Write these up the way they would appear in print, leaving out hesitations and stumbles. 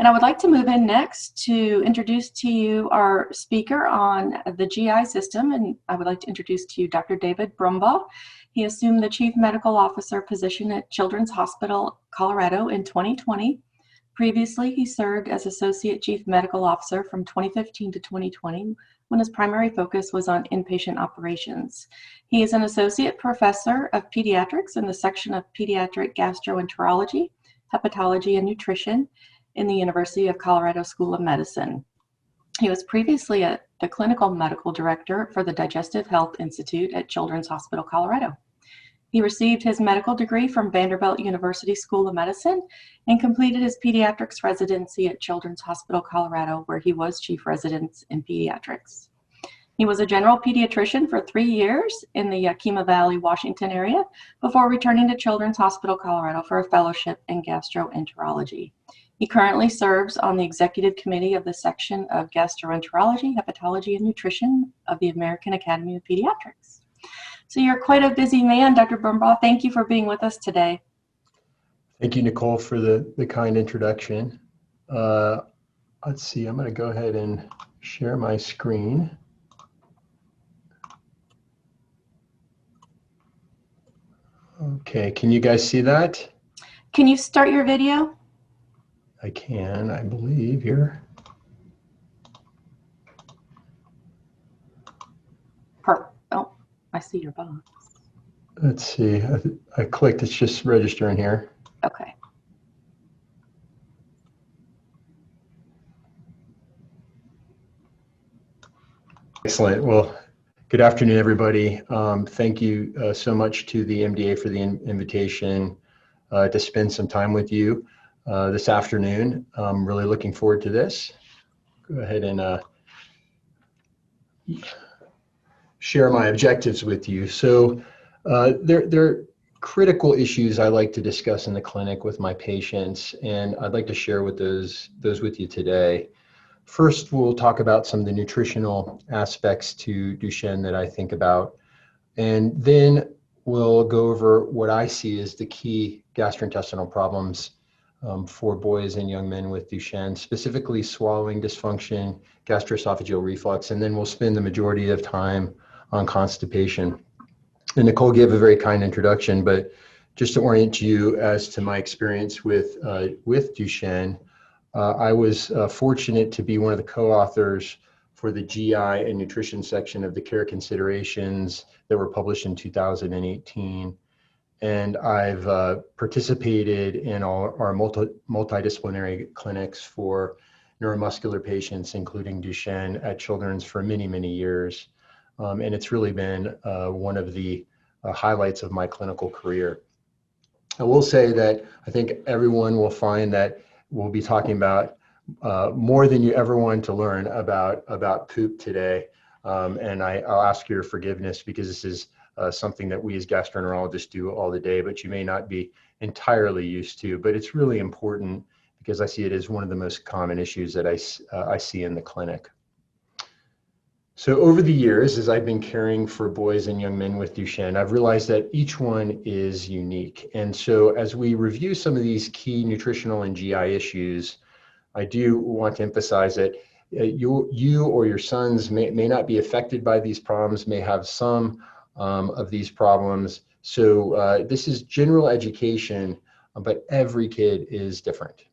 And I would like to move in next to introduce to you our speaker on the GI system. And I would like to introduce to you Dr. David Brumbaugh. He assumed the Chief Medical Officer position at Children's Hospital, Colorado in 2020. Previously, he served as Associate Chief Medical Officer from 2015 to 2020, when his primary focus was on inpatient operations. He is an Associate Professor of Pediatrics in the section of Pediatric Gastroenterology, Hepatology, and Nutrition in the University of Colorado School of Medicine. He was previously the Clinical Medical Director for the Digestive Health Institute at Children's Hospital, Colorado. He received his medical degree from Vanderbilt University School of Medicine and completed his pediatrics residency at Children's Hospital, Colorado, where he was chief resident in pediatrics. He was a general pediatrician for 3 years in the Yakima Valley, Washington area before returning to Children's Hospital, Colorado for a fellowship in gastroenterology. He currently serves on the executive committee of the section of Gastroenterology, Hepatology, and Nutrition of the American Academy of Pediatrics. So you're quite a busy man, Dr. Brumbaugh. Thank you for being with us today. Thank you, Nicole, for the kind introduction. Let's see, I'm going to go ahead and share my screen. Okay, can you guys see that? Can you start your video? I can, I believe, here. Oh, I see your box. Let's see, I clicked, it's just registering here. Okay. Excellent. Well, good afternoon, everybody. Thank you so much to the MDA for the invitation to spend some time with you this afternoon. I'm really looking forward to this. Go ahead and share my objectives with you. So there are critical issues I like to discuss in the clinic with my patients, and I'd like to share with those with you today. First, we'll talk about some of the nutritional aspects to Duchenne that I think about, and then we'll go over what I see as the key gastrointestinal problems for boys and young men with Duchenne, specifically swallowing dysfunction, gastroesophageal reflux, and then we'll spend the majority of time on constipation. And Nicole gave a very kind introduction, but just to orient you as to my experience with Duchenne, I was fortunate to be one of the co-authors for the GI and nutrition section of the Care Considerations that were published in 2018. And I've participated in all our multidisciplinary clinics for neuromuscular patients, including Duchenne, at Children's for many, many years. And it's really been one of the highlights of my clinical career. I will say that I think everyone will find that we'll be talking about more than you ever wanted to learn about poop today. And I'll ask your forgiveness because this is something that we as gastroenterologists do all the day, but you may not be entirely used to. But it's really important because I see it as one of the most common issues that I see in the clinic. So over the years, as I've been caring for boys and young men with Duchenne, I've realized that each one is unique. And so as we review some of these key nutritional and GI issues, I do want to emphasize that you or your sons may not be affected by these problems, may have some of these problems. So this is general education, but every kid is different.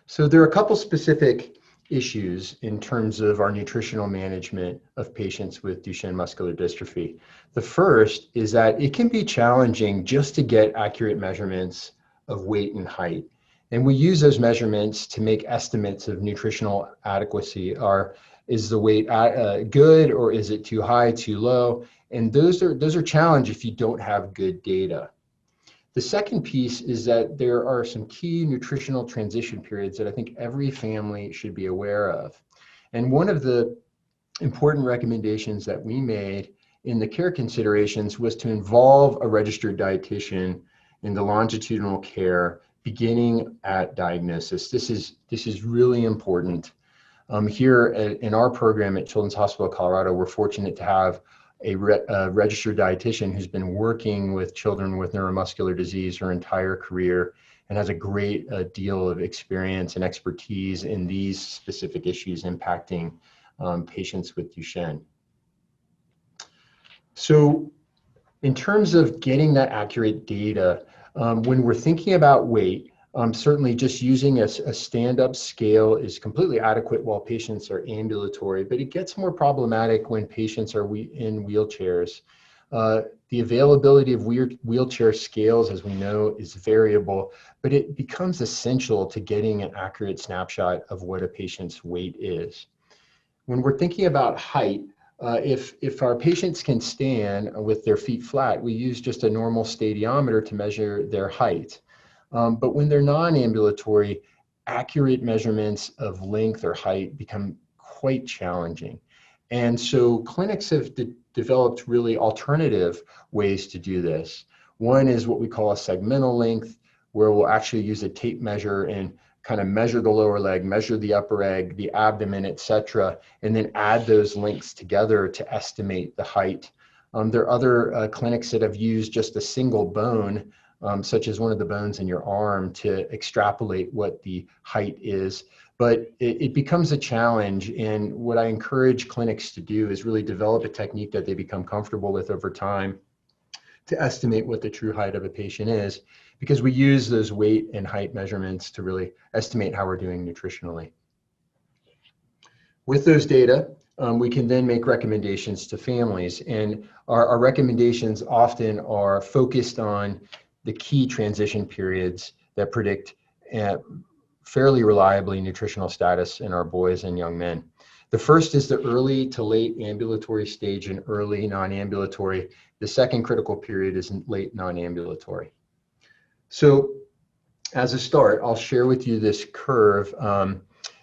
So there are a couple specific issues in terms of our nutritional management of patients with Duchenne muscular dystrophy. The first is that it can be challenging just to get accurate measurements of weight and height. And we use those measurements to make estimates of nutritional adequacy. Is the weight good, or is it too high, too low? And those are challenging if you don't have good data. The second piece is that there are some key nutritional transition periods that I think every family should be aware of. And one of the important recommendations that we made in the Care Considerations was to involve a registered dietitian in the longitudinal care beginning at diagnosis. This is really important. Here in our program at Children's Hospital Colorado, we're fortunate to have a registered dietitian who's been working with children with neuromuscular disease her entire career. and has a great deal of experience and expertise in these specific issues impacting patients with Duchenne. So in terms of getting that accurate data, when we're thinking about weight, certainly just using a stand-up scale is completely adequate while patients are ambulatory, but it gets more problematic when patients are in wheelchairs. The availability of wheelchair scales, as we know, is variable, but it becomes essential to getting an accurate snapshot of what a patient's weight is. When we're thinking about height, if our patients can stand with their feet flat, we use just a normal stadiometer to measure their height. But when they're non-ambulatory, accurate measurements of length or height become quite challenging. And so clinics have developed really alternative ways to do this. One is what we call a segmental length, where we'll actually use a tape measure and kind of measure the lower leg, measure the upper leg, the abdomen, etc., and then add those lengths together to estimate the height. There are other clinics that have used just a single bone, such as one of the bones in your arm, to extrapolate what the height is. But it becomes a challenge, and what I encourage clinics to do is really develop a technique that they become comfortable with over time to estimate what the true height of a patient is, because we use those weight and height measurements to really estimate how we're doing nutritionally. With those data, we can then make recommendations to families, and our recommendations often are focused on the key transition periods that predict fairly reliably nutritional status in our boys and young men. The first is the early to late ambulatory stage and early non-ambulatory. The second critical period is late non-ambulatory. So as a start, I'll share with you this curve,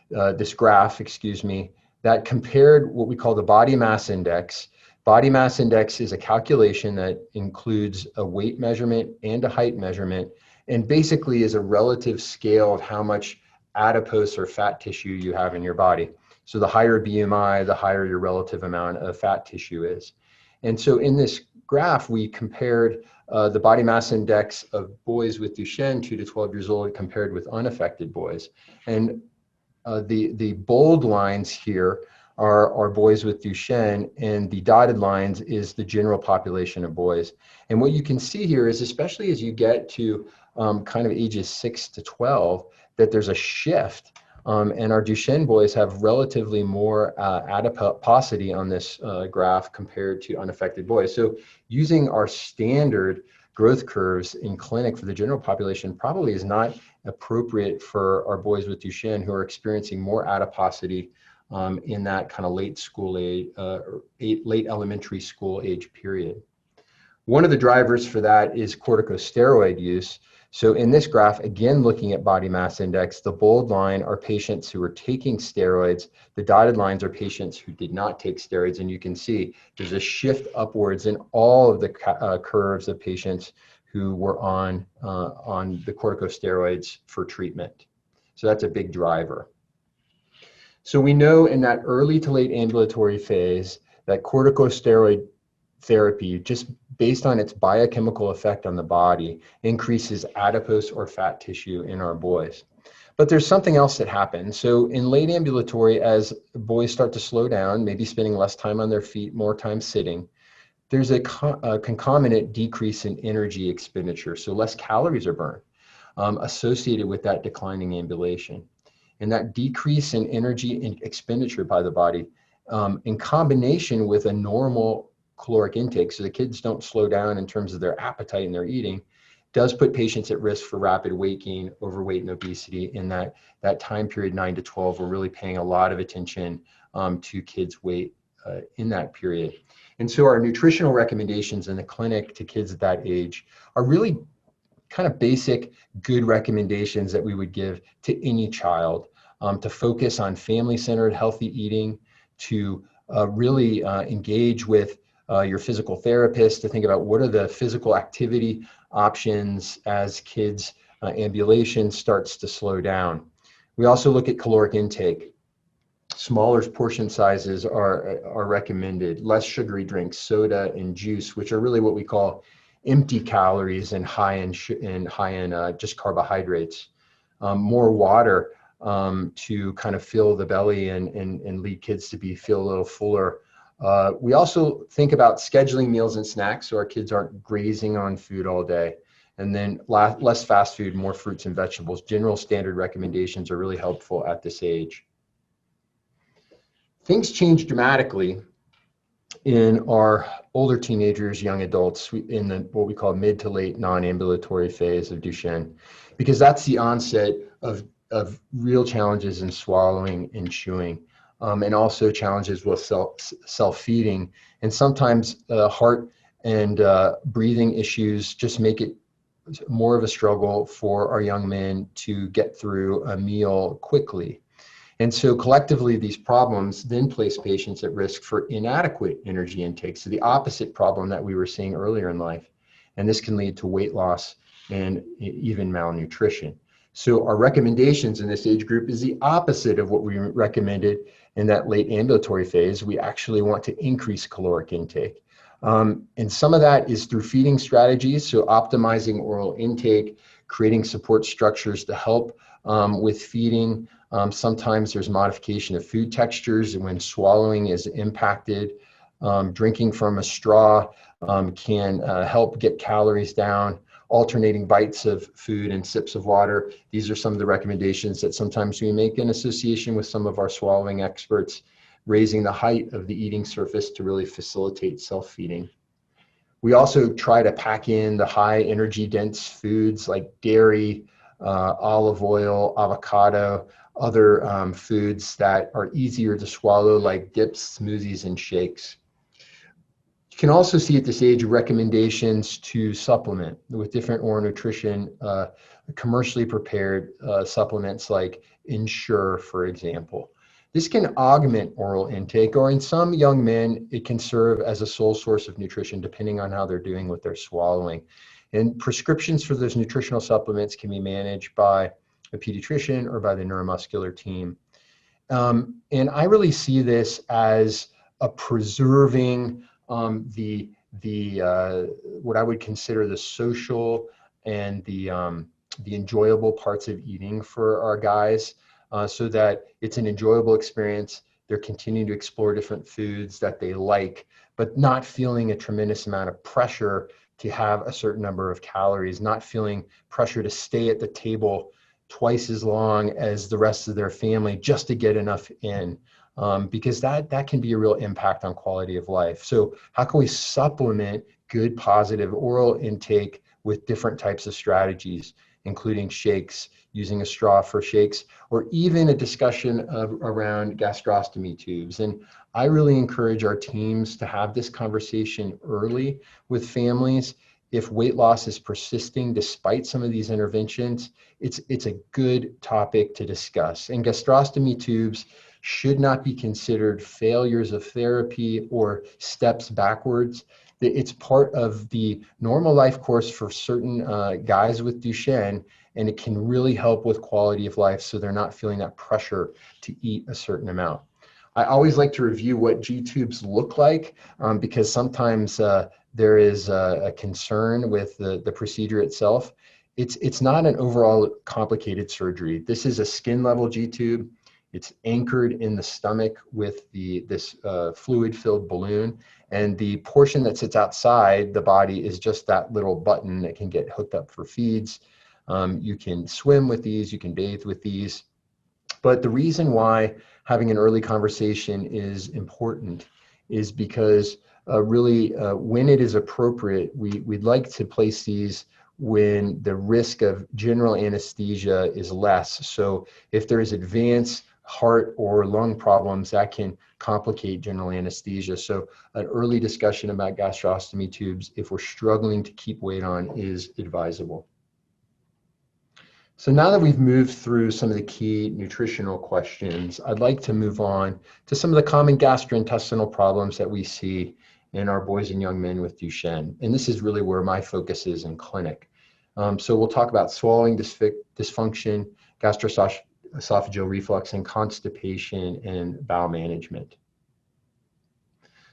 this graph, excuse me, that compared what we call the body mass index. Body mass index is a calculation that includes a weight measurement and a height measurement, and basically is a relative scale of how much adipose or fat tissue you have in your body. So the higher BMI, the higher your relative amount of fat tissue is. And so in this graph, we compared the body mass index of boys with Duchenne, 2 to 12 years old, compared with unaffected boys. And the bold lines here are boys with Duchenne, and the dotted lines is the general population of boys. And what you can see here is, especially as you get to kind of ages 6 to 12, that there's a shift. And our Duchenne boys have relatively more adiposity on this graph compared to unaffected boys. So using our standard growth curves in clinic for the general population probably is not appropriate for our boys with Duchenne, who are experiencing more adiposity in that kind of late school age, late elementary school age period. One of the drivers for that is corticosteroid use. So in this graph, again, looking at body mass index, the bold line are patients who are taking steroids. The dotted lines are patients who did not take steroids. And you can see there's a shift upwards in all of the curves of patients who were on the corticosteroids for treatment. So that's a big driver. So we know in that early to late ambulatory phase that corticosteroid therapy, just based on its biochemical effect on the body, increases adipose or fat tissue in our boys. But there's something else that happens. So in late ambulatory, as boys start to slow down, maybe spending less time on their feet, more time sitting, there's a concomitant decrease in energy expenditure. So less calories are burned associated with that declining ambulation. And that decrease in energy expenditure by the body, in combination with a normal caloric intake, so the kids don't slow down in terms of their appetite and their eating, does put patients at risk for rapid weight gain, overweight, and obesity in that time period 9 to 12. We're really paying a lot of attention to kids' weight in that period. And so our nutritional recommendations in the clinic to kids at that age are really kind of basic, good recommendations that we would give to any child, to focus on family-centered healthy eating, to really engage with your physical therapist to think about what are the physical activity options as kids' ambulation starts to slow down. We also look at caloric intake. Smaller portion sizes are recommended, less sugary drinks, soda and juice, which are really what we call empty calories and high in just carbohydrates. More water to kind of fill the belly and lead kids to feel a little fuller. We also think about scheduling meals and snacks so our kids aren't grazing on food all day. And then less fast food, more fruits and vegetables. General standard recommendations are really helpful at this age. Things change dramatically in our older teenagers, young adults, in what we call mid to late non-ambulatory phase of Duchenne, because that's the onset of real challenges in swallowing and chewing, and also challenges with self-feeding. And sometimes heart and breathing issues just make it more of a struggle for our young men to get through a meal quickly. And so collectively, these problems then place patients at risk for inadequate energy intake. So the opposite problem that we were seeing earlier in life. And this can lead to weight loss and even malnutrition. So our recommendations in this age group is the opposite of what we recommended in that late ambulatory phase. We actually want to increase caloric intake. And some of that is through feeding strategies. So optimizing oral intake, creating support structures to help with feeding. Sometimes there's modification of food textures when swallowing is impacted. Drinking from a straw can help get calories down. Alternating bites of food and sips of water. These are some of the recommendations that sometimes we make in association with some of our swallowing experts. Raising the height of the eating surface to really facilitate self-feeding. We also try to pack in the high energy dense foods like dairy, olive oil, avocado, other foods that are easier to swallow like dips, smoothies, and shakes. You can also see at this age recommendations to supplement with different oral nutrition, commercially prepared supplements like Ensure, for example. This can augment oral intake, or in some young men, it can serve as a sole source of nutrition, depending on how they're doing with their swallowing. And prescriptions for those nutritional supplements can be managed by a pediatrician or by the neuromuscular team. And I really see this as a preserving what I would consider the social and the enjoyable parts of eating for our guys. So that it's an enjoyable experience. They're continuing to explore different foods that they like, but not feeling a tremendous amount of pressure to have a certain number of calories, not feeling pressure to stay at the table twice as long as the rest of their family just to get enough in, because that can be a real impact on quality of life. So how can we supplement good positive oral intake with different types of strategies, including shakes, using a straw for shakes, or even a discussion around gastrostomy tubes. And I really encourage our teams to have this conversation early with families. If weight loss is persisting despite some of these interventions, it's a good topic to discuss. And gastrostomy tubes should not be considered failures of therapy or steps backwards. It's part of the normal life course for certain guys with Duchenne, and it can really help with quality of life so they're not feeling that pressure to eat a certain amount. I always like to review what G-tubes look like because sometimes there is a concern with the procedure itself. It's not an overall complicated surgery. This is a skin level G-tube. It's anchored in the stomach with this fluid-filled balloon, and the portion that sits outside the body is just that little button that can get hooked up for feeds. You can swim with these, you can bathe with these. But the reason why having an early conversation is important is because really when it is appropriate, we'd like to place these when the risk of general anesthesia is less. So if there is advanced heart or lung problems, that can complicate general anesthesia. So an early discussion about gastrostomy tubes, if we're struggling to keep weight on, is advisable. So now that we've moved through some of the key nutritional questions, I'd like to move on to some of the common gastrointestinal problems that we see in our boys and young men with Duchenne. And this is really where my focus is in clinic. So we'll talk about swallowing dysfunction, gastroesophageal reflux, and constipation and bowel management.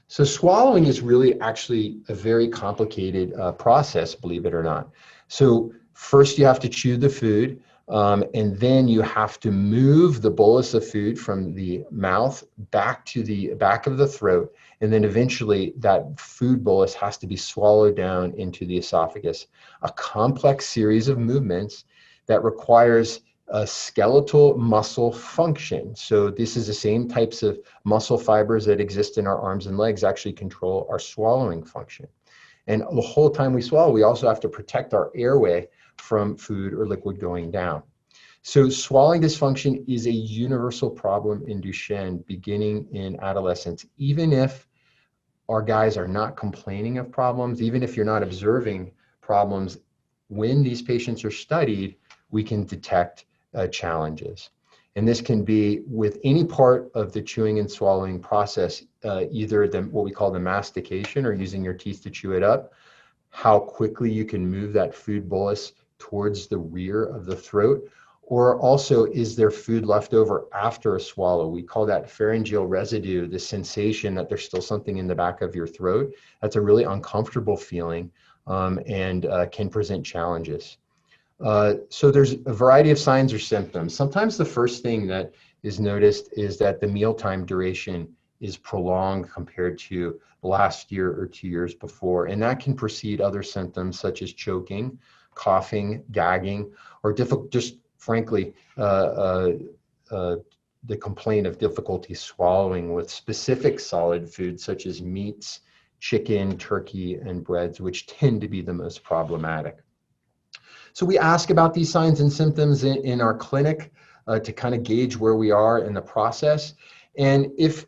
So swallowing is really actually a very complicated process, believe it or not. So first you have to chew the food, and then you have to move the bolus of food from the mouth back to the back of the throat. And then eventually that food bolus has to be swallowed down into the esophagus. A complex series of movements that requires a skeletal muscle function. So this is the same types of muscle fibers that exist in our arms and legs actually control our swallowing function. And the whole time we swallow, we also have to protect our airway from food or liquid going down. So swallowing dysfunction is a universal problem in Duchenne beginning in adolescence. Even if our guys are not complaining of problems, even if you're not observing problems, when these patients are studied, we can detect challenges. And this can be with any part of the chewing and swallowing process, either what we call the mastication or using your teeth to chew it up, how quickly you can move that food bolus towards the rear of the throat, or also is there food left over after a swallow? We call that pharyngeal residue, the sensation that there's still something in the back of your throat. That's a really uncomfortable feeling and can present challenges. So there's a variety of signs or symptoms. Sometimes the first thing that is noticed is that the mealtime duration is prolonged compared to last year or 2 years before. And that can precede other symptoms such as choking, coughing, gagging, or just frankly, the complaint of difficulty swallowing with specific solid foods such as meats, chicken, turkey, and breads, which tend to be the most problematic. So we ask about these signs and symptoms in our clinic to kind of gauge where we are in the process. And if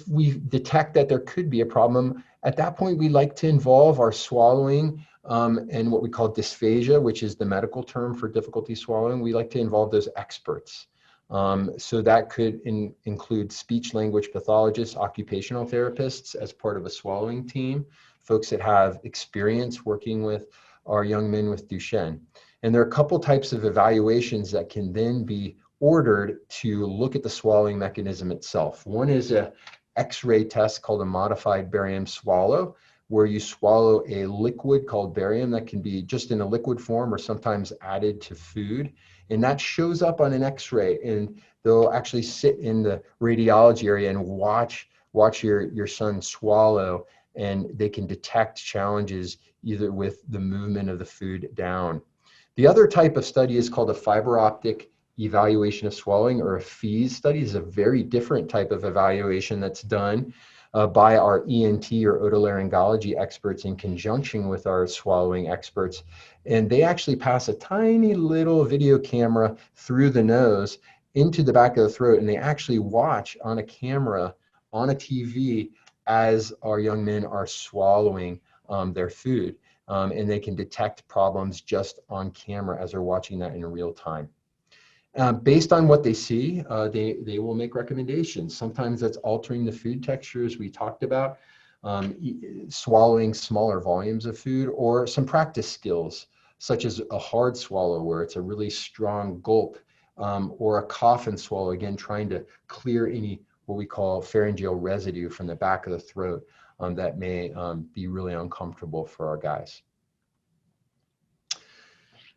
we detect that there could be a problem, at that point, we like to involve our swallowing and what we call dysphagia, which is the medical term for difficulty swallowing. We like to involve those experts. So that could include speech language pathologists, occupational therapists as part of a swallowing team, folks that have experience working with our young men with Duchenne. And there are a couple types of evaluations that can then be ordered to look at the swallowing mechanism itself. One is a X-ray test called a modified barium swallow, where you swallow a liquid called barium that can be just in a liquid form or sometimes added to food. And that shows up on an X-ray, and they'll actually sit in the radiology area and watch your son swallow, and they can detect challenges either with the movement of the food down. The other type of study is called a fiber optic evaluation of swallowing, or a FEES study. Is a very different type of evaluation that's done by our ENT or otolaryngology experts in conjunction with our swallowing experts. And they actually pass a tiny little video camera through the nose into the back of the throat, and they actually watch on a camera on a TV as our young men are swallowing their food. And they can detect problems just on camera as they're watching that in real time. Based on what they see, they will make recommendations. Sometimes that's altering the food textures we talked about, swallowing smaller volumes of food, or some practice skills, such as a hard swallow where it's a really strong gulp, or a cough and swallow, again, trying to clear any what we call pharyngeal residue from the back of the throat that may be really uncomfortable for our guys.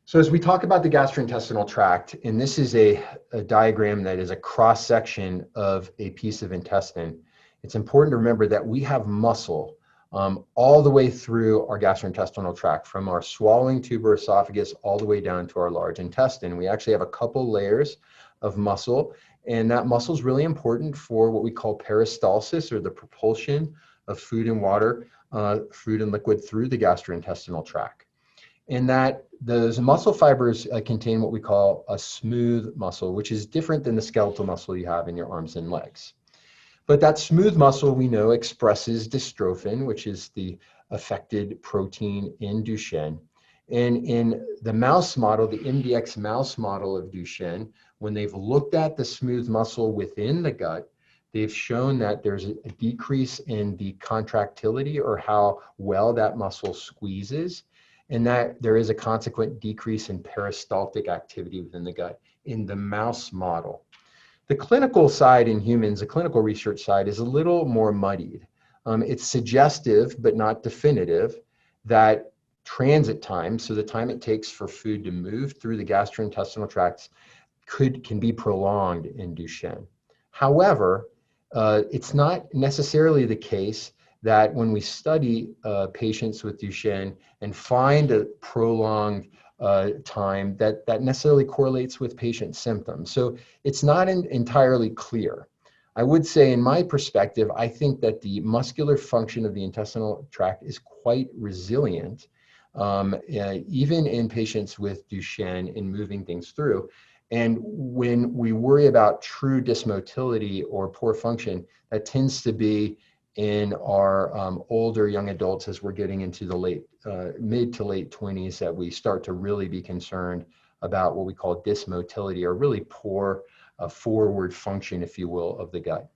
So as we talk about the gastrointestinal tract, and this is a diagram that is a cross-section of a piece of intestine, it's important to remember that we have muscle all the way through our gastrointestinal tract, from our swallowing tube or esophagus all the way down to our large intestine. We actually have a couple layers of muscle, and that muscle is really important for what we call peristalsis, or the propulsion of food and water, food and liquid through the gastrointestinal tract. And that those muscle fibers contain what we call a smooth muscle, which is different than the skeletal muscle you have in your arms and legs. But that smooth muscle, we know, expresses dystrophin, which is the affected protein in Duchenne. And in the mouse model, the MDX mouse model of Duchenne, when they've looked at the smooth muscle within the gut, they've shown that there's a decrease in the contractility, or how well that muscle squeezes, and that there is a consequent decrease in peristaltic activity within the gut in the mouse model. The clinical side in humans, the clinical research side, is a little more muddied. It's suggestive, but not definitive, that transit time, so the time it takes for food to move through the gastrointestinal tracts, can be prolonged in Duchenne. However, it's not necessarily the case that when we study patients with Duchenne and find a prolonged time that necessarily correlates with patient symptoms. So it's not entirely clear. I would say, in my perspective, I think that the muscular function of the intestinal tract is quite resilient, even in patients with Duchenne, in moving things through. And when we worry about true dysmotility or poor function, that tends to be in our older young adults as we're getting into the mid to late 20s, that we start to really be concerned about what we call dysmotility, or really poor forward function, if you will, of the gut.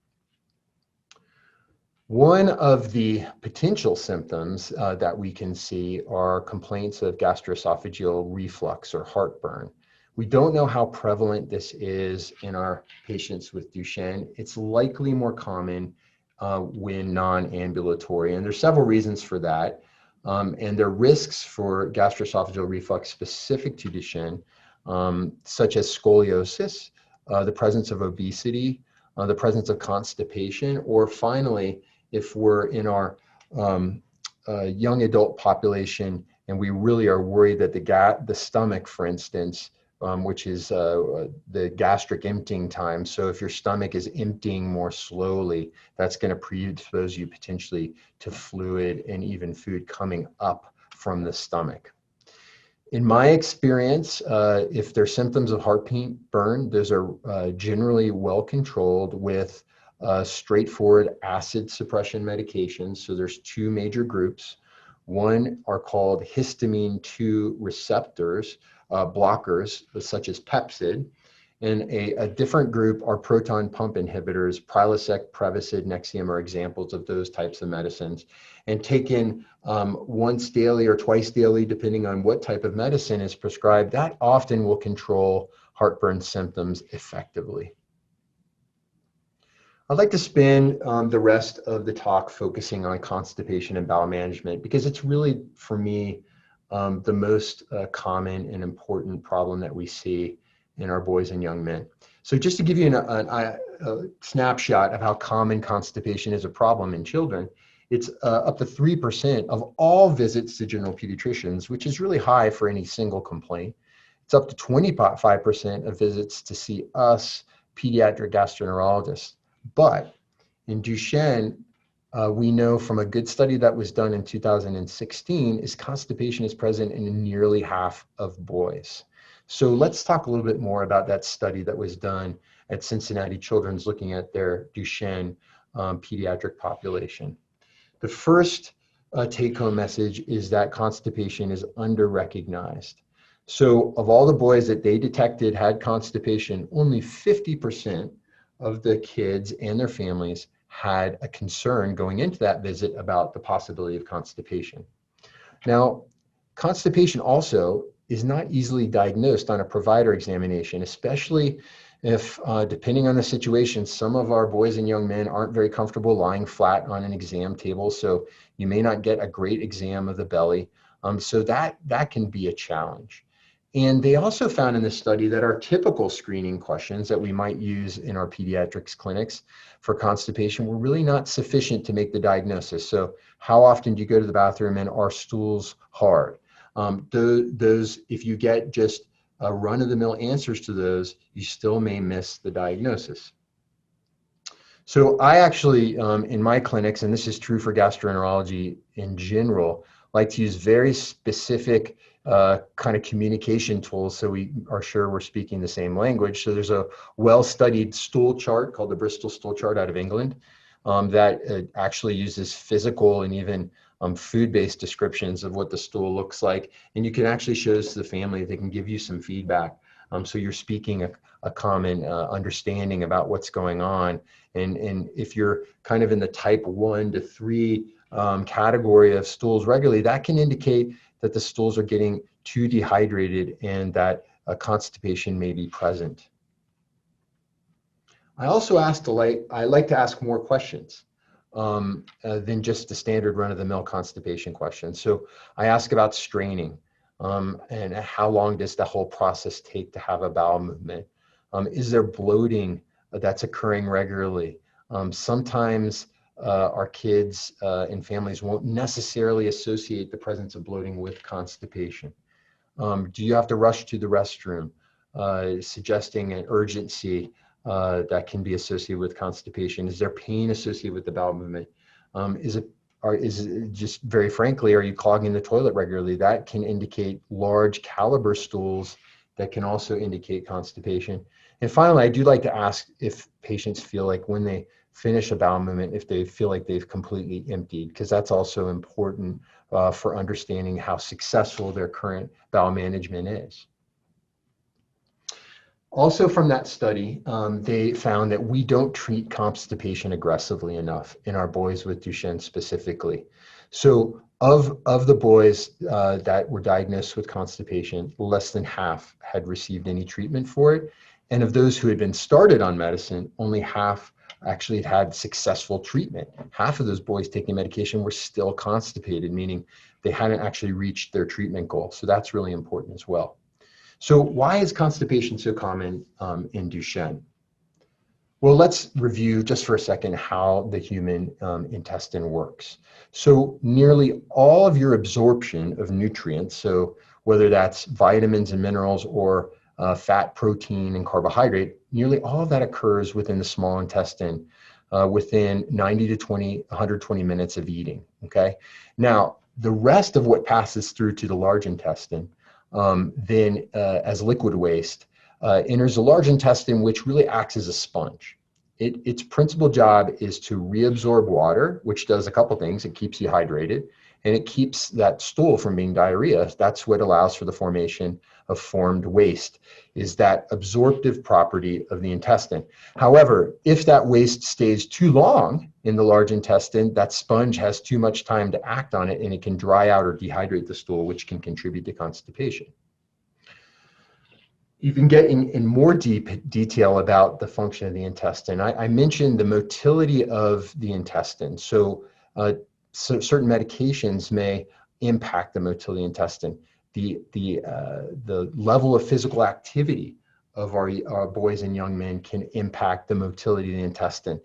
One of the potential symptoms that we can see are complaints of gastroesophageal reflux or heartburn. We don't know how prevalent this is in our patients with Duchenne. It's likely more common when non-ambulatory, and there's several reasons for that. And there are risks for gastroesophageal reflux specific to Duchenne, such as scoliosis, the presence of obesity, the presence of constipation, or finally, if we're in our young adult population and we really are worried that the stomach, for instance, which is the gastric emptying time. So if your stomach is emptying more slowly, that's going to predispose you potentially to fluid and even food coming up from the stomach. In my experience, if there's symptoms of heartburn, those are generally well controlled with straightforward acid suppression medications. So there's two major groups. One are called histamine 2 receptors, blockers, such as Pepcid, and a different group are proton pump inhibitors. Prilosec, Prevacid, Nexium are examples of those types of medicines. And taken once daily or twice daily, depending on what type of medicine is prescribed, that often will control heartburn symptoms effectively. I'd like to spend the rest of the talk focusing on constipation and bowel management, because it's really, for me, the most common and important problem that we see in our boys and young men. So just to give you a snapshot of how common constipation is a problem in children, it's up to 3% of all visits to general pediatricians, which is really high for any single complaint. It's up to 25% of visits to see us, pediatric gastroenterologists. But in Duchenne, we know from a good study that was done in 2016 is constipation is present in nearly half of boys. So let's talk a little bit more about that study that was done at Cincinnati Children's looking at their Duchenne pediatric population. The first take-home message is that constipation is under-recognized. So of all the boys that they detected had constipation, only 50% of the kids and their families had a concern going into that visit about the possibility of constipation. Now, constipation also is not easily diagnosed on a provider examination, especially if, depending on the situation, some of our boys and young men aren't very comfortable lying flat on an exam table, so you may not get a great exam of the belly. So that can be a challenge. And they also found in this study that our typical screening questions that we might use in our pediatrics clinics for constipation were really not sufficient to make the diagnosis. So how often do you go to the bathroom and are stools hard? Those, if you get just run-of-the-mill answers to those, you still may miss the diagnosis. So I actually, in my clinics, and this is true for gastroenterology in general, like to use very specific kind of communication tools so we are sure we're speaking the same language. So there's a well-studied stool chart called the Bristol stool chart out of England that actually uses physical and even food-based descriptions of what the stool looks like. And you can actually show this to the family. They can give you some feedback. So you're speaking a common understanding about what's going on. And if you're kind of in the type 1 to 3 category of stools regularly, that can indicate that the stools are getting too dehydrated and that constipation may be present. I also I like to ask more questions. than just the standard run-of-the-mill constipation question. So I ask about straining, and how long does the whole process take to have a bowel movement? Is there bloating that's occurring regularly? Sometimes our kids and families won't necessarily associate the presence of bloating with constipation. Do you have to rush to the restroom? Suggesting an urgency that can be associated with constipation. Is there pain associated with the bowel movement? Is it just very frankly, are you clogging the toilet regularly? That can indicate large caliber stools that can also indicate constipation. And finally, I do like to ask if patients feel like when they finish a bowel movement, if they feel like they've completely emptied, because that's also important for understanding how successful their current bowel management is. Also from that study, they found that we don't treat constipation aggressively enough in our boys with Duchenne specifically. So of the boys that were diagnosed with constipation, less than half had received any treatment for it. And of those who had been started on medicine, only half actually had successful treatment. Half of those boys taking medication were still constipated, meaning they hadn't actually reached their treatment goal. So that's really important as well. So why is constipation so common in Duchenne? Well, let's review just for a second how the human intestine works. So nearly all of your absorption of nutrients, so whether that's vitamins and minerals or fat, protein, and carbohydrate, nearly all of that occurs within the small intestine within 90 to 120 minutes of eating, okay? Now, the rest of what passes through to the large intestine then as liquid waste enters the large intestine, which really acts as a sponge. Its principal job is to reabsorb water, which does a couple things. It keeps you hydrated, and it keeps that stool from being diarrhea. That's what allows for the formation of formed waste, is that absorptive property of the intestine. However, if that waste stays too long in the large intestine, that sponge has too much time to act on it, and it can dry out or dehydrate the stool, which can contribute to constipation. You can get in more deep detail about the function of the intestine. I mentioned the motility of the intestine. So certain medications may impact the motility of the intestine. The level of physical activity of our boys and young men can impact the motility of the intestine.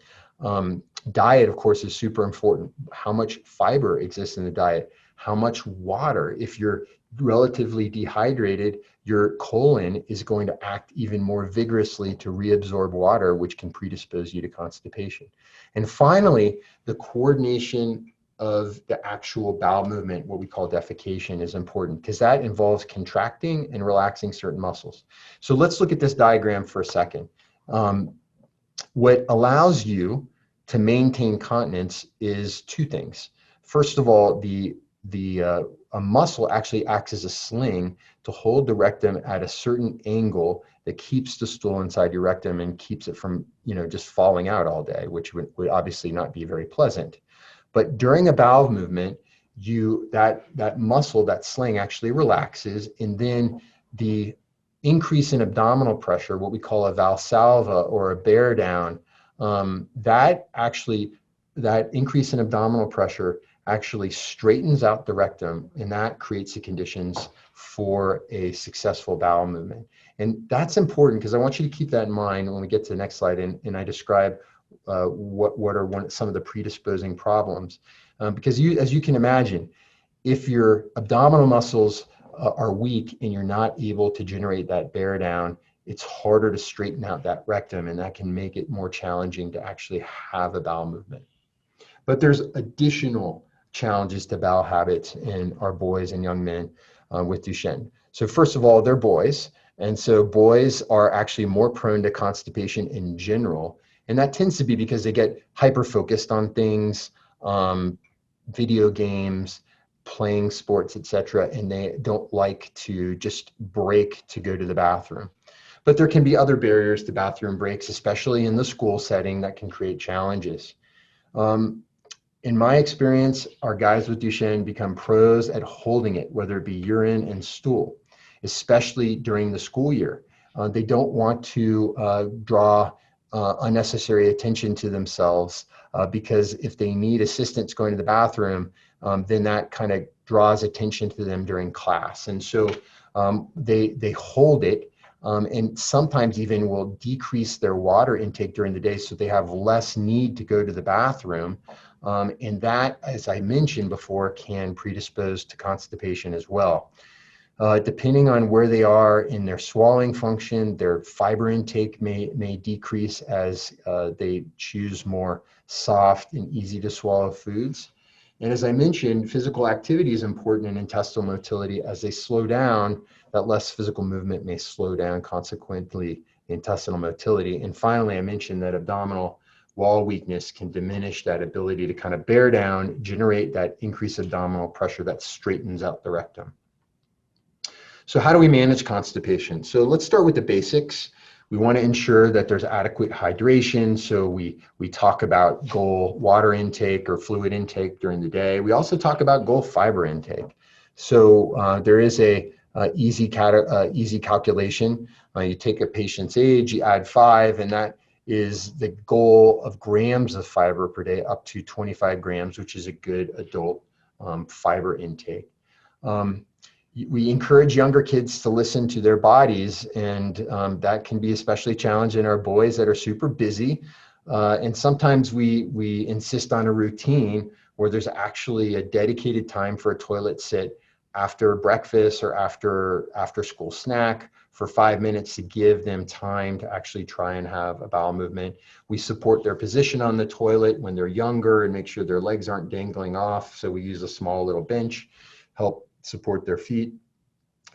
Diet, of course, is super important. How much fiber exists in the diet? How much water? If you're relatively dehydrated, your colon is going to act even more vigorously to reabsorb water, which can predispose you to constipation. And finally, the coordination of the actual bowel movement, what we call defecation, is important because that involves contracting and relaxing certain muscles. So let's look at this diagram for a second. What allows you to maintain continence is two things. First of all, a muscle actually acts as a sling to hold the rectum at a certain angle that keeps the stool inside your rectum and keeps it from, just falling out all day, which would obviously not be very pleasant. But during a bowel movement, that muscle, that sling, actually relaxes, and then the increase in abdominal pressure, what we call a valsalva or a bear down, that increase in abdominal pressure actually straightens out the rectum, and that creates the conditions for a successful bowel movement. And that's important because I want you to keep that in mind when we get to the next slide and I describe what are some of the predisposing problems. Because as you can imagine, if your abdominal muscles are weak and you're not able to generate that bear down, it's harder to straighten out that rectum, and that can make it more challenging to actually have a bowel movement. But there's additional challenges to bowel habits in our boys and young men with Duchenne. So first of all, they're boys. And so boys are actually more prone to constipation in general. And that tends to be because they get hyper-focused on things, video games, playing sports, etc., and they don't like to just break to go to the bathroom. But there can be other barriers to bathroom breaks, especially in the school setting, that can create challenges. In my experience, our guys with Duchenne become pros at holding it, whether it be urine and stool, especially during the school year. They don't want to draw unnecessary attention to themselves, because if they need assistance going to the bathroom, then that kind of draws attention to them during class. And so they hold it, and sometimes even will decrease their water intake during the day so they have less need to go to the bathroom. And that, as I mentioned before, can predispose to constipation as well. Depending on where they are in their swallowing function, their fiber intake may decrease as they choose more soft and easy to swallow foods. And as I mentioned, physical activity is important in intestinal motility. As they slow down, that less physical movement may slow down, consequently, intestinal motility. And finally, I mentioned that abdominal wall weakness can diminish that ability to kind of bear down, generate that increased abdominal pressure that straightens out the rectum. So how do we manage constipation? So let's start with the basics. We want to ensure that there's adequate hydration. So we talk about goal water intake or fluid intake during the day. We also talk about goal fiber intake. So there is a easy calculation. You take a patient's age, you add 5, and that is the goal of grams of fiber per day, up to 25 grams, which is a good adult fiber intake. We encourage younger kids to listen to their bodies, and that can be especially challenging in our boys that are super busy. And sometimes we insist on a routine where there's actually a dedicated time for a toilet sit after breakfast or after school snack for 5 minutes to give them time to actually try and have a bowel movement. We support their position on the toilet when they're younger and make sure their legs aren't dangling off. So we use a small little bench, help support their feet,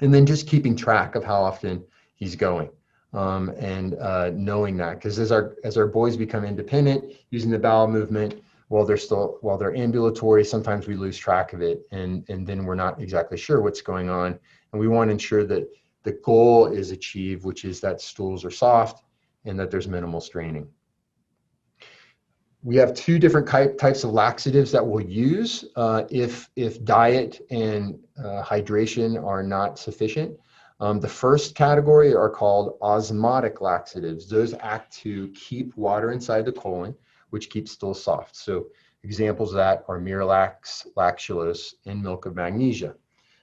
and then just keeping track of how often he's going, and knowing that, because as our boys become independent using the bowel movement while they're ambulatory, sometimes we lose track of it, and then we're not exactly sure what's going on, and we want to ensure that the goal is achieved, which is that stools are soft and that there's minimal straining. We have 2 different types of laxatives that we'll use if diet and hydration are not sufficient. The first category are called osmotic laxatives. Those act to keep water inside the colon, which keeps stool soft. So examples of that are Miralax, lactulose, and milk of magnesia.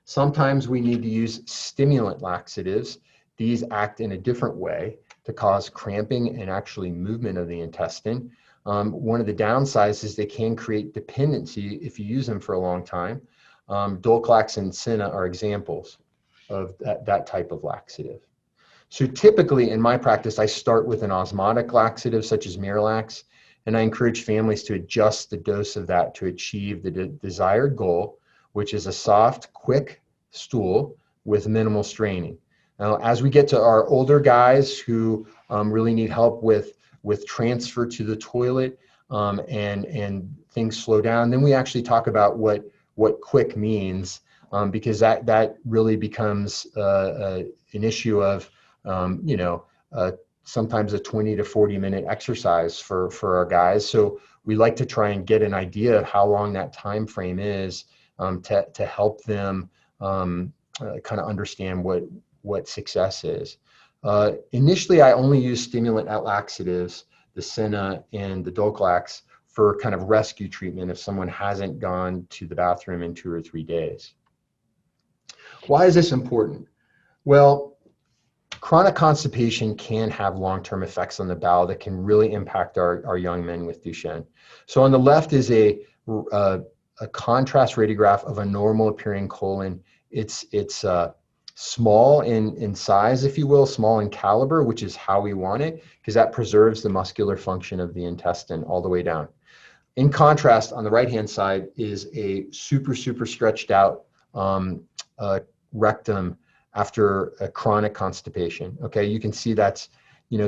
Sometimes we need to use stimulant laxatives. These act in a different way to cause cramping and actually movement of the intestine. One of the downsides is they can create dependency if you use them for a long time. Dulcolax and Senna are examples of that type of laxative. So typically in my practice, I start with an osmotic laxative such as Miralax, and I encourage families to adjust the dose of that to achieve the desired goal, which is a soft, quick stool with minimal straining. Now, as we get to our older guys who really need help with transfer to the toilet, and things slow down, then we actually talk about what quick means, because that really becomes an issue of sometimes a 20 to 40 minute exercise for our guys. So we like to try and get an idea of how long that time frame is, to help them kind of understand what success is. Initially, I only use stimulant laxatives, the Senna and the Dulcolax, for kind of rescue treatment if someone hasn't gone to the bathroom in 2 or 3 days. Why is this important? Well, chronic constipation can have long-term effects on the bowel that can really impact our young men with Duchenne. So on the left is a contrast radiograph of a normal appearing colon. It's small in size, if you will, small in caliber, which is how we want it, because that preserves the muscular function of the intestine all the way down. In contrast, on the right-hand side is a super stretched out rectum after a chronic constipation. Okay, you can see that's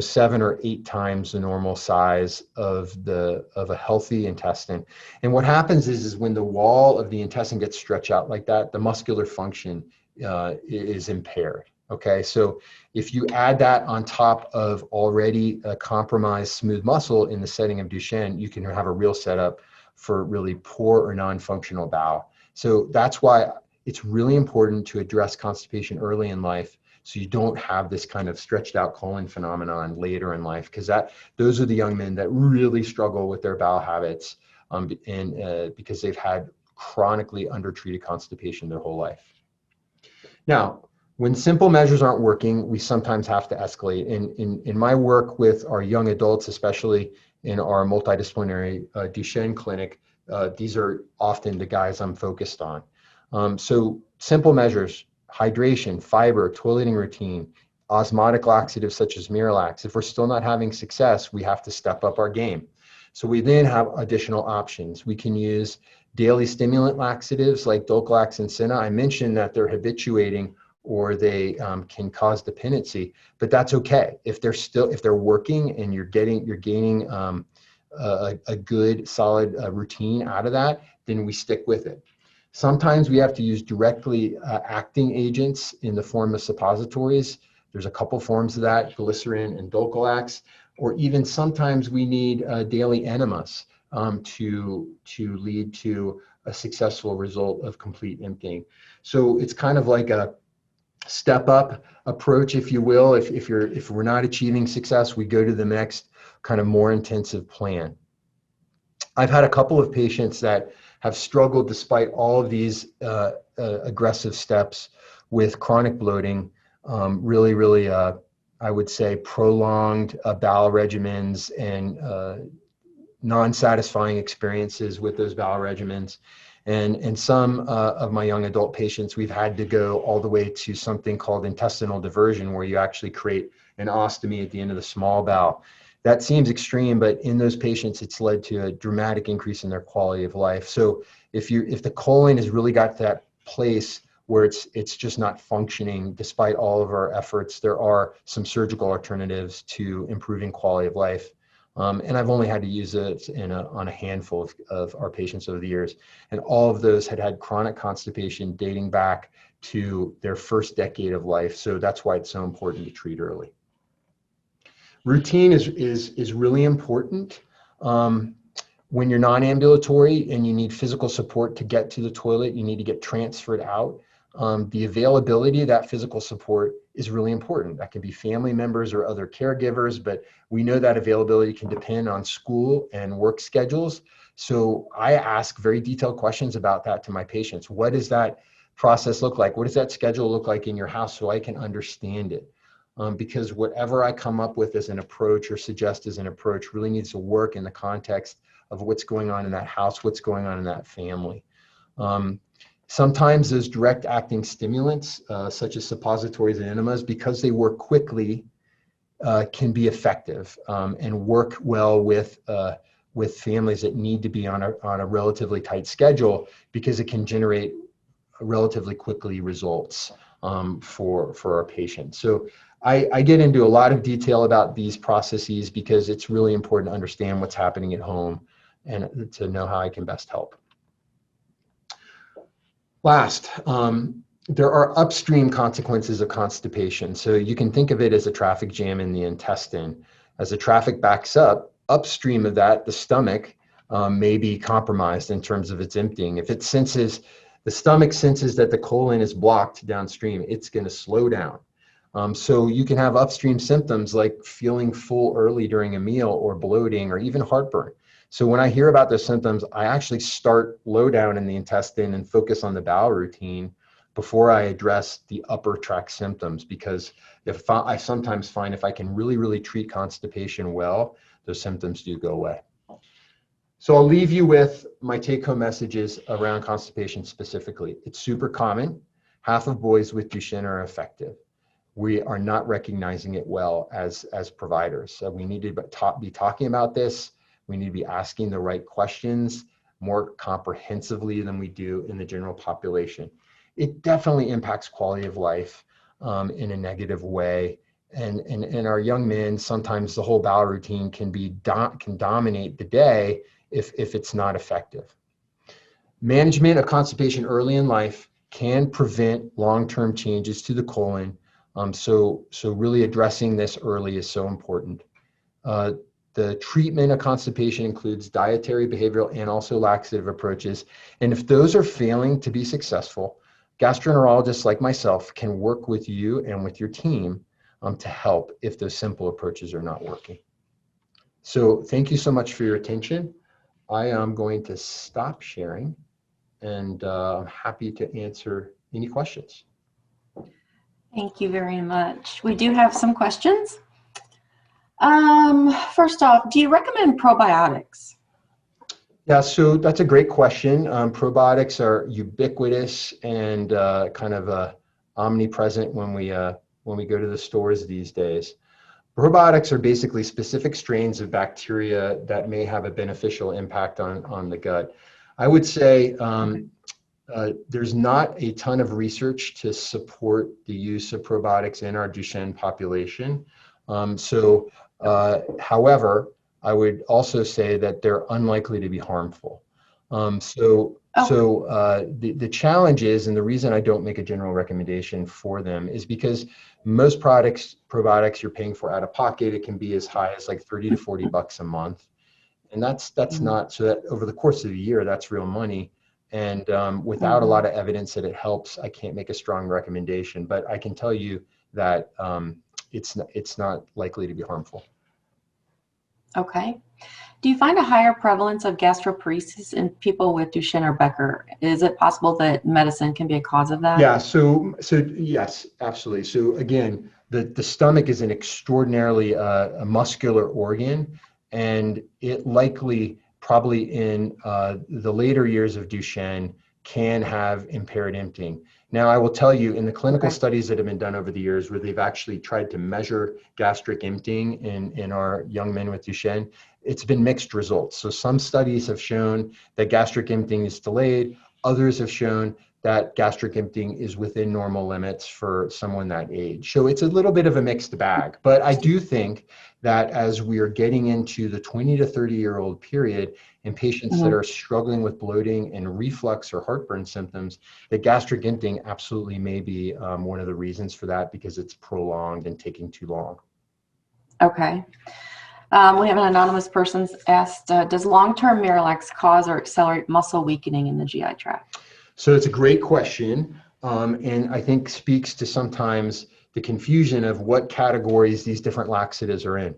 7 or 8 times the normal size of a healthy intestine. And what happens is when the wall of the intestine gets stretched out like that, the muscular function is impaired. Okay, so if you add that on top of already a compromised smooth muscle in the setting of Duchenne, you can have a real setup for really poor or non-functional bowel. So that's why it's really important to address constipation early in life so you don't have this kind of stretched out colon phenomenon later in life, because those are the young men that really struggle with their bowel habits, because they've had chronically undertreated constipation their whole life. Now, when simple measures aren't working, we sometimes have to escalate. In my work with our young adults, especially in our multidisciplinary Duchenne clinic, these are often the guys I'm focused on. So simple measures: hydration, fiber, toileting routine, osmotic laxatives such as Miralax. If we're still not having success, we have to step up our game. So we then have additional options. We can use daily stimulant laxatives like Dulcolax and Cinna. I mentioned that they're habituating, or they can cause dependency, but that's okay. If they're working and you're gaining a good solid routine out of that, then we stick with it. Sometimes we have to use directly acting agents in the form of suppositories. There's a couple forms of that, glycerin and Dulcolax, or even sometimes we need daily enemas to lead to a successful result of complete emptying. So it's kind of like a step up approach, if you will. If we're not achieving success, we go to the next kind of more intensive plan. I've had a couple of patients that have struggled despite all of these aggressive steps with chronic bloating, really, I would say prolonged bowel regimens and non-satisfying experiences with those bowel regimens. And some of my young adult patients, we've had to go all the way to something called intestinal diversion, where you actually create an ostomy at the end of the small bowel. That seems extreme, but in those patients, it's led to a dramatic increase in their quality of life. So if the colon has really got to that place where it's just not functioning, despite all of our efforts, there are some surgical alternatives to improving quality of life. And I've only had to use it on a handful of our patients over the years. And all of those had chronic constipation dating back to their first decade of life. So that's why it's so important to treat early. Routine is really important. When you're non-ambulatory and you need physical support to get to the toilet, you need to get transferred out. The availability of that physical support is really important. That can be family members or other caregivers, but we know that availability can depend on school and work schedules. So I ask very detailed questions about that to my patients. What does that process look like? What does that schedule look like in your house, so I can understand it? Because whatever I come up with as an approach or suggest as an approach really needs to work in the context of what's going on in that house, what's going on in that family. Sometimes those direct acting stimulants, such as suppositories and enemas, because they work quickly, can be effective and work well with families that need to be on a relatively tight schedule, because it can generate relatively quickly results for our patients. So I get into a lot of detail about these processes because it's really important to understand what's happening at home and to know how I can best help. Last, there are upstream consequences of constipation. So you can think of it as a traffic jam in the intestine. As the traffic backs up, upstream of that, the stomach may be compromised in terms of its emptying. If the stomach senses that the colon is blocked downstream, it's going to slow down. So you can have upstream symptoms like feeling full early during a meal, or bloating, or even heartburn. So when I hear about those symptoms, I actually start low down in the intestine and focus on the bowel routine before I address the upper tract symptoms, because I sometimes find if I can really treat constipation well, those symptoms do go away. So I'll leave you with my take-home messages around constipation specifically. It's super common. Half of boys with Duchenne are affected. We are not recognizing it well as providers. So we need to be talking about this. We need to be asking the right questions more comprehensively than we do in the general population. It definitely impacts quality of life in a negative way. And in our young men, sometimes the whole bowel routine can dominate the day if it's not effective. Management of constipation early in life can prevent long-term changes to the colon. So really addressing this early is so important. The treatment of constipation includes dietary, behavioral, and also laxative approaches. And if those are failing to be successful, gastroenterologists like myself can work with you and with your team to help if those simple approaches are not working. So thank you so much for your attention. I am going to stop sharing, and I'm happy to answer any questions. Thank you very much. We do have some questions. First off, do you recommend probiotics? Yeah, so that's a great question. Probiotics are ubiquitous and kind of omnipresent when we go to the stores these days. Probiotics are basically specific strains of bacteria that may have a beneficial impact on the gut. I would say there's not a ton of research to support the use of probiotics in our Duchenne population. However, I would also say that they're unlikely to be harmful. The challenge is, and the reason I don't make a general recommendation for them is because most probiotics you're paying for out of pocket, it can be as high as like 30 to 40 bucks a month. And that's not, so that over the course of the year, that's real money. And without a lot of evidence that it helps, I can't make a strong recommendation, but I can tell you that it's not likely to be harmful. Okay. Do you find a higher prevalence of gastroparesis in people with Duchenne or Becker? Is it possible that medicine can be a cause of that? Yeah, so yes, absolutely. So again, the stomach is an extraordinarily a muscular organ, and it likely probably in the later years of Duchenne can have impaired emptying. Now, I will tell you, in the clinical studies that have been done over the years where they've actually tried to measure gastric emptying in our young men with Duchenne, it's been mixed results. So some studies have shown that gastric emptying is delayed. Others have shown that gastric emptying is within normal limits for someone that age. So it's a little bit of a mixed bag. But I do think that as we are getting into the 20 to 30-year-old period in patients that are struggling with bloating and reflux or heartburn symptoms, that gastric emptying absolutely may be one of the reasons for that, because it's prolonged and taking too long. Okay. We have an anonymous person asked, does long-term Miralax cause or accelerate muscle weakening in the GI tract? So it's a great question, and I think speaks to sometimes the confusion of what categories these different laxatives are in.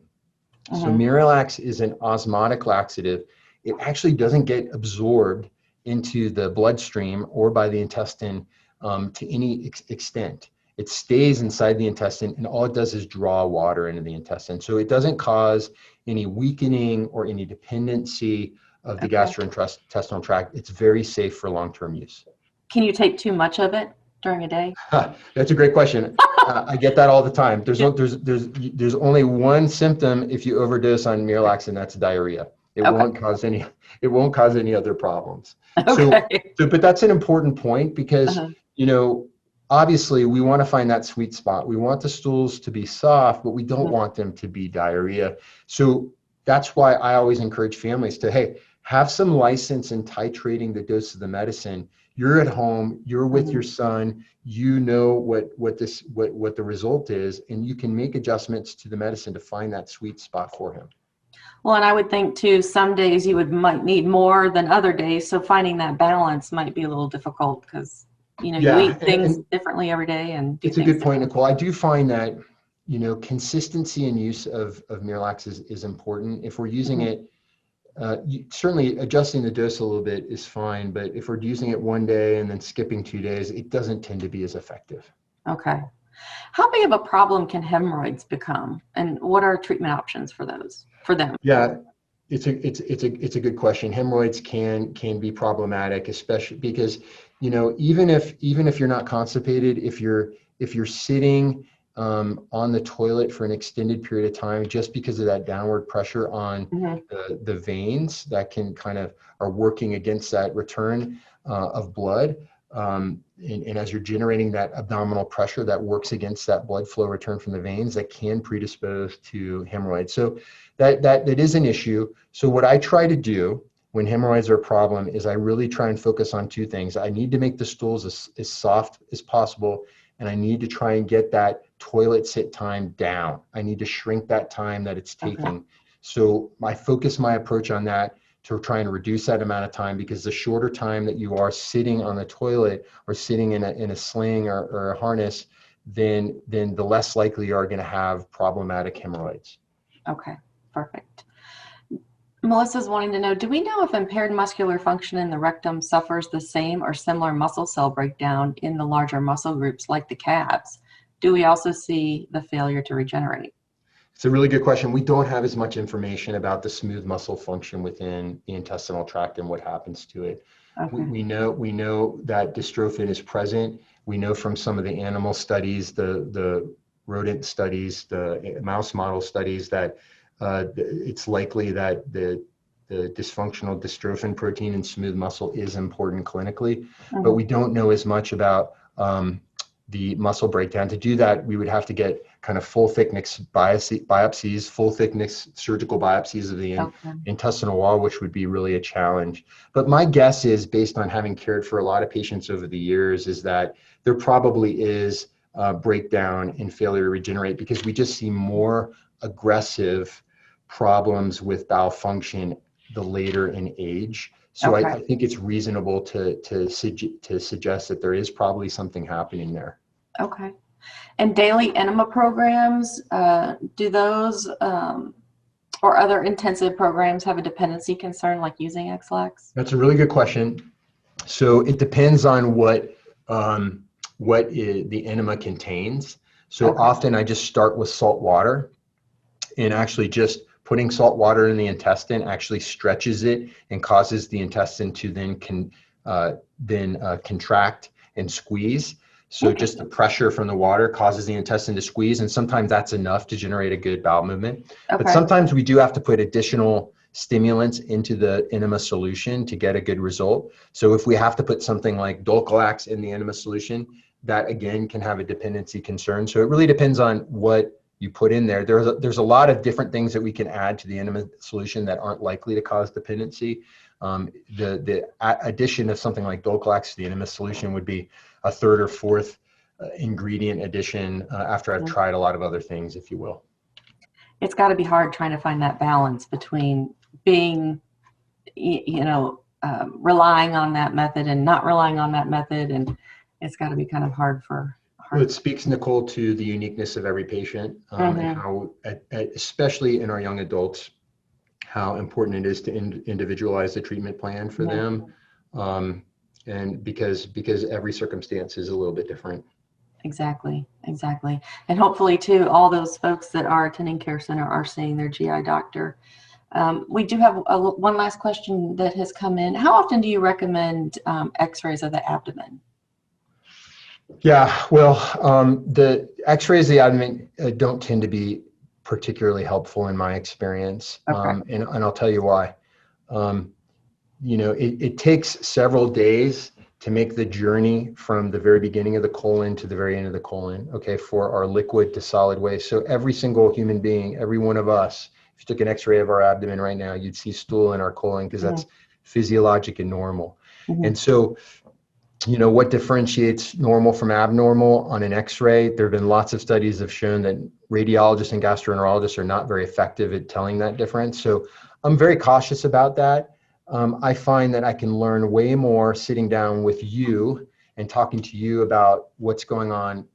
So Miralax is an osmotic laxative. It actually doesn't get absorbed into the bloodstream or by the intestine to any extent. It stays inside the intestine, and all it does is draw water into the intestine. So it doesn't cause any weakening or any dependency of the gastrointestinal tract. It's very safe for long-term use. Can you take too much of it during a day? That's a great question. I get that all the time. There's only one symptom if you overdose on Miralax, and that's diarrhea. It won't cause any other problems. But that's an important point because obviously we want to find that sweet spot. We want the stools to be soft, but we don't want them to be diarrhea. So that's why I always encourage families to, hey, have some license in titrating the dose of the medicine. You're at home, you're with your son, you know what the result is, and you can make adjustments to the medicine to find that sweet spot for him. Well, and I would think too, some days you might need more than other days, so finding that balance might be a little difficult because you eat things differently every day. And it's a good point, Nicole. I do find that consistency in use of Miralax is important. If we're using it, certainly adjusting the dose a little bit is fine, but if we're using it one day and then skipping 2 days, it doesn't tend to be as effective. Okay. How big of a problem can hemorrhoids become, and what are treatment options for them? Yeah, it's a good question. Hemorrhoids can be problematic, especially because even if you're not constipated, if you're sitting on the toilet for an extended period of time, just because of that downward pressure on the veins that can are working against that return of blood. And as you're generating that abdominal pressure that works against that blood flow return from the veins, that can predispose to hemorrhoids. So that is an issue. So what I try to do when hemorrhoids are a problem is I really try and focus on two things. I need to make the stools as soft as possible, and I need to try and get that toilet sit time down. I need to shrink that time that it's taking. So I focus my approach on that to try and reduce that amount of time, because the shorter time that you are sitting on the toilet or sitting in a sling or a harness, then the less likely you are going to have problematic hemorrhoids. Okay, perfect. Melissa's wanting to know, do we know if impaired muscular function in the rectum suffers the same or similar muscle cell breakdown in the larger muscle groups like the calves? Do we also see the failure to regenerate? It's a really good question. We don't have as much information about the smooth muscle function within the intestinal tract and what happens to it. Okay. We know that dystrophin is present. We know from some of the animal studies, the rodent studies, the mouse model studies, that it's likely that the dysfunctional dystrophin protein in smooth muscle is important clinically, but we don't know as much about the muscle breakdown. To do that, we would have to get kind of full thickness biopsies, full thickness surgical biopsies of the intestinal wall, which would be really a challenge. But my guess is, based on having cared for a lot of patients over the years, is that there probably is breakdown and failure to regenerate, because we just see more aggressive problems with bowel function the later in age. So I think it's reasonable to suggest that there is probably something happening there. Okay. And daily enema programs, do those or other intensive programs have a dependency concern like using X-Lax? That's a really good question. So it depends on what the enema contains. So often I just start with salt water, and actually just putting salt water in the intestine actually stretches it and causes the intestine to then contract and squeeze. So just the pressure from the water causes the intestine to squeeze, and sometimes that's enough to generate a good bowel movement. But sometimes we do have to put additional stimulants into the enema solution to get a good result. So if we have to put something like Dulcolax in the enema solution, that again can have a dependency concern. So it really depends on what you put in there. There's a lot of different things that we can add to the enema solution that aren't likely to cause dependency. The addition of something like Dulcolax to the enema solution would be a third or fourth ingredient addition after I've tried a lot of other things, if you will. It's got to be hard trying to find that balance between being, relying on that method and not relying on that method, and it's got to be kind of hard. Well, it speaks, Nicole, to the uniqueness of every patient, and how, especially in our young adults, how important it is to individualize the treatment plan for them, and because every circumstance is a little bit different. Exactly. And hopefully, too, all those folks that are attending Care Center are seeing their GI doctor. We do have one last question that has come in. How often do you recommend x-rays of the abdomen? Yeah, well, the x-rays of the abdomen don't tend to be particularly helpful in my experience, and I'll tell you why. It takes several days to make the journey from the very beginning of the colon to the very end of the colon, for our liquid to solid waste. So every single human being, every one of us, if you took an x-ray of our abdomen right now, you'd see stool in our colon, because that's physiologic and normal. And so, what differentiates normal from abnormal on an x-ray? There have been lots of studies that have shown that radiologists and gastroenterologists are not very effective at telling that difference. So I'm very cautious about that. I find that I can learn way more sitting down with you and talking to you about what's going on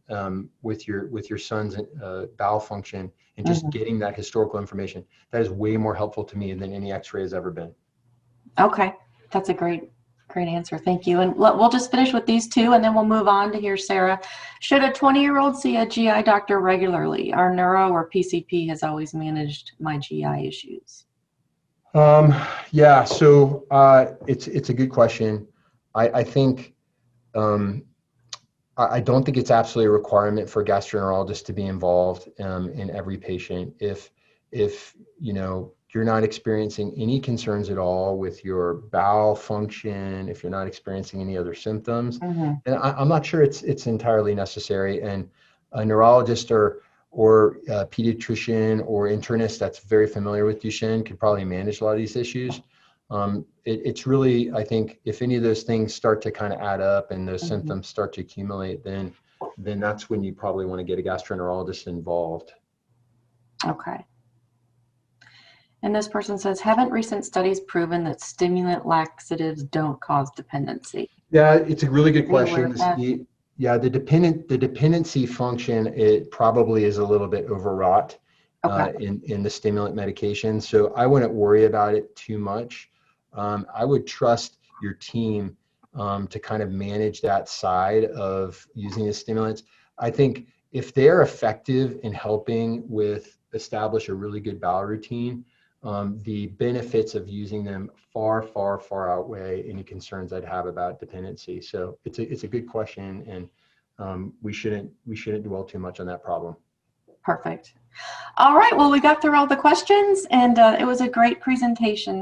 with your son's bowel function, and just getting that historical information. That is way more helpful to me than any x-ray has ever been. Okay, that's a great answer. Thank you. And we'll just finish with these two, and then we'll move on to hear Sarah. Should a 20-year-old see a GI doctor regularly? Our neuro or PCP has always managed my GI issues. Yeah, so it's a good question. I think I don't think it's absolutely a requirement for gastroenterologists to be involved in every patient. If you're not experiencing any concerns at all with your bowel function, if you're not experiencing any other symptoms, and I'm not sure it's entirely necessary. And a neurologist or a pediatrician or internist that's very familiar with Duchenne could probably manage a lot of these issues. It's really, I think, if any of those things start to kind of add up and those symptoms start to accumulate, then that's when you probably want to get a gastroenterologist involved. Okay. And this person says, haven't recent studies proven that stimulant laxatives don't cause dependency? Yeah, it's a really good Are you aware question. of that? The dependency function, it probably is a little bit overwrought Okay. in the stimulant medication. So I wouldn't worry about it too much. I would trust your team to kind of manage that side of using the stimulants. I think if they're effective in helping with establish a really good bowel routine, the benefits of using them far, far, far outweigh any concerns I'd have about dependency. So it's a good question, and we shouldn't dwell too much on that problem. Perfect. All right. Well, we got through all the questions, and it was a great presentation.